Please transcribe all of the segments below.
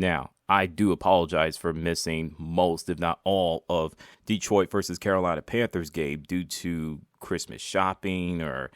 Now, I do apologize for missing most, if not all, of Detroit versus Carolina Panthers game due to Christmas shopping or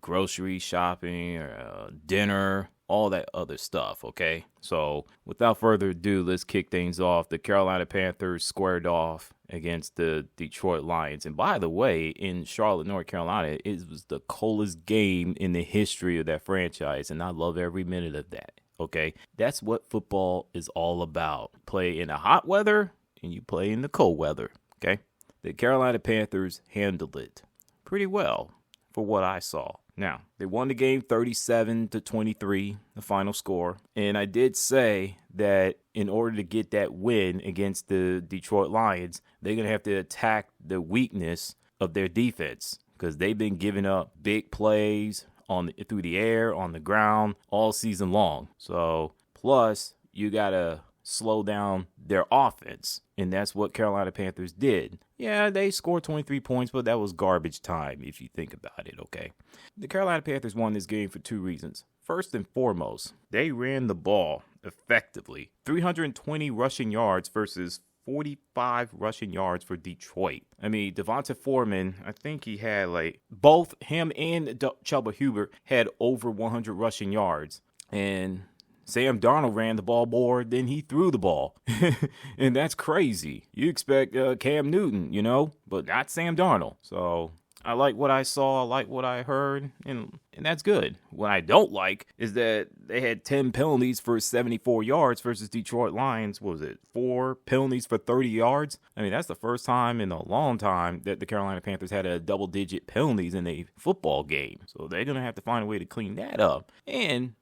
grocery shopping or dinner, all that other stuff, okay? So without further ado, let's kick things off. The Carolina Panthers squared off against the Detroit Lions. And by the way, in Charlotte, North Carolina, it was the coldest game in the history of that franchise, and I love every minute of that. Okay, that's what football is all about. Play in the hot weather and you play in the cold weather. Okay, the Carolina Panthers handled it pretty well for what I saw. Now, they won the game 37-23, the final score. And I did say that in order to get that win against the Detroit Lions, they're going to have to attack the weakness of their defense because they've been giving up big plays through the air, on the ground, all season long. So, plus, you got to slow down their offense, and that's what Carolina Panthers did. Yeah, they scored 23 points, but that was garbage time if you think about it, okay? The Carolina Panthers won this game for two reasons. First and foremost, they ran the ball effectively. 320 rushing yards versus 45 rushing yards for Detroit. I mean, Devonta Foreman, I think he had both him and Chuba Hubbard had over 100 rushing yards. And Sam Darnold ran the ball more than he threw the ball. And that's crazy. You expect Cam Newton, but not Sam Darnold. So I like what I saw. I like what I heard. And that's good. What I don't like is that they had 10 penalties for 74 yards versus Detroit Lions. What was it? 4 penalties for 30 yards? I mean, that's the first time in a long time that the Carolina Panthers had a double-digit penalties in a football game. So they're going to have to find a way to clean that up. And,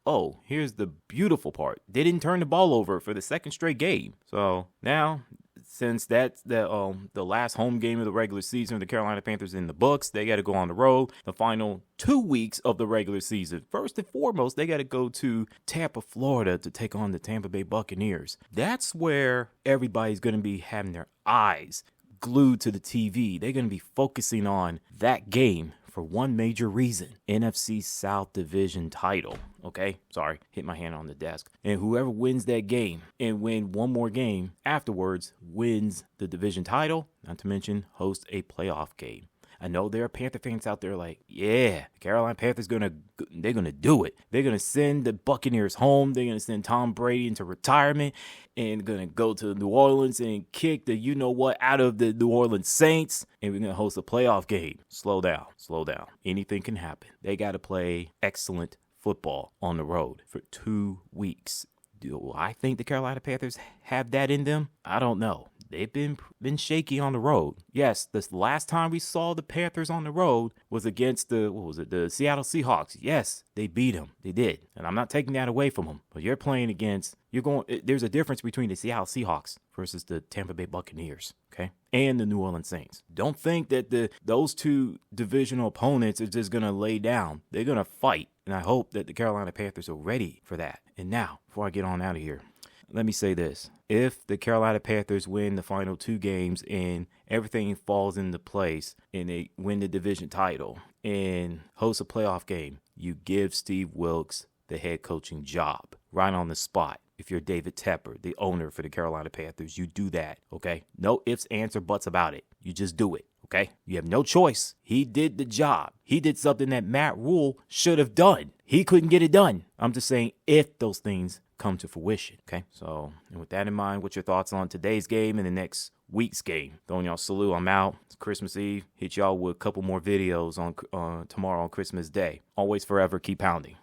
here's the beautiful part. They didn't turn the ball over for the second straight game. So now, since that's the last home game of the regular season of the Carolina Panthers in the books, they got to go on the road the final 2 weeks of the regular season. First and foremost, they got to go to Tampa, Florida to take on the Tampa Bay Buccaneers. That's where everybody's going to be having their eyes glued to the TV. They're going to be focusing on that game for one major reason: NFC South Division title. Okay, sorry, hit my hand on the desk. And whoever wins that game and win one more game afterwards wins the division title, not to mention host a playoff game. I know there are Panther fans out there like, yeah, the Carolina Panthers they're gonna do it. They're gonna send the Buccaneers home. They're gonna send Tom Brady into retirement and gonna go to New Orleans and kick the you-know-what out of the New Orleans Saints, and we're gonna host a playoff game. Slow down. Anything can happen. They gotta play excellent football on the road for 2 weeks. Do I think the Carolina Panthers have that in them? I don't know. They've been shaky on the road. Yes, this last time we saw the Panthers on the road was against the Seattle Seahawks. Yes, they beat them. They did. And I'm not taking that away from them. But there's a difference between the Seattle Seahawks versus the Tampa Bay Buccaneers, okay? And the New Orleans Saints. Don't think that those two divisional opponents are just going to lay down. They're going to fight. And I hope that the Carolina Panthers are ready for that. And now, before I get on out of here, let me say this. If the Carolina Panthers win the final 2 games and everything falls into place and they win the division title and host a playoff game, you give Steve Wilks the head coaching job right on the spot. If you're David Tepper, the owner for the Carolina Panthers, you do that, okay? No ifs, ands, or buts about it. You just do it, okay? You have no choice. He did the job. He did something that Matt Rule should have done. He couldn't get it done. I'm just saying if those things come to fruition, okay? So, and with that in mind, what's your thoughts on today's game and the next week's game? Throwing y'all salute. I'm out. It's Christmas Eve. Hit y'all with a couple more videos on tomorrow on Christmas Day. Always forever, keep pounding.